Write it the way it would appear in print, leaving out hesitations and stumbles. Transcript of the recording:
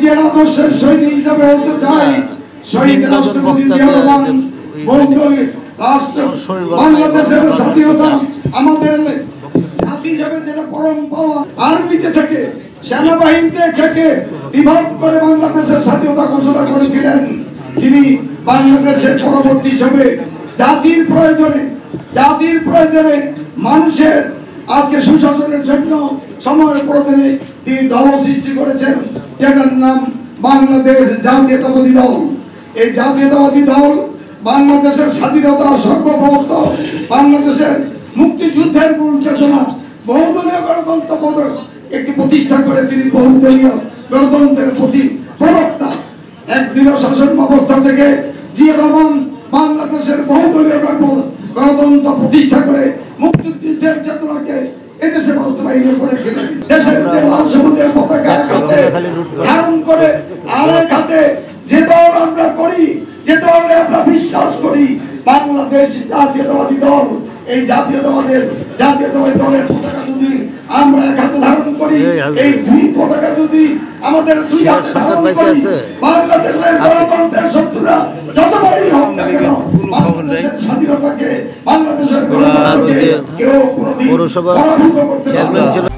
নিজের আদর্শের সৈনিক হিসাবে হতে চাই। শহীদ রাষ্ট্রপতি জিয়া রহমান বাংলাদেশের স্বাধীনতা আমাদের জাতি হিসাবে যেটা পরম পাওয়া, আর্মিতে থেকে সেনাবাহিনীতে থেকে বিভাগ করে বাংলাদেশের স্বাধীনতা ঘোষণা করেছিলেন। তিনি বাংলাদেশের পরবর্তী সময়ে জাতির প্রয়োজনে মানুষের আজকে সুশাসনের জন্য সময়ের প্রয়োজনে তিনি দল সৃষ্টি করেছেন, যেটার নাম বাংলাদেশ জাতীয়তাবাদী দল। এই জাতীয়তাবাদী দল বাংলাদেশের স্বাধীনতা, সার্বভৌমত্ব, বাংলাদেশের মুক্তিযুদ্ধের মূল চেতনা, বহুদলীয় গণতন্ত্র পদক একটি প্রতিষ্ঠা করে তিনি বহুদলীয় গণতন্ত্রের প্রতি প্রবক্তা। একদলীয় শাসন ব্যবস্থা থেকে জিয়া রহমান বাংলাদেশের বহুদলীয় গণতন্ত্র প্রতিষ্ঠা করে মুক্তিযুদ্ধের চেতনাকে এদেশে বাস্তবায়ন করেছিলেন। দেশের যে লাল সবুজের পতাকা এক হাতে ধারণ করে আরেক হাতে যে দল আমরা করি, যে দলে আমরা বিশ্বাস করি, বাংলাদেশ জাতীয়তাবাদী দল, এই জাতীয়তাবাদী দলের পতাকা যদি আমরা এক হাতে ধারণ করি, এই দুই পতাকা যদি আমাদের দুই হাতে ধারণ করি, বাংলাদেশের গণতন্ত্রের শত্রুরা যতবারই হোক না কেন বাংলাদেশের স্বাধীনতাকে, বাংলাদেশের গণতন্ত্রকে কেউ কোনোদিন পরাভূত করতে পারবে না।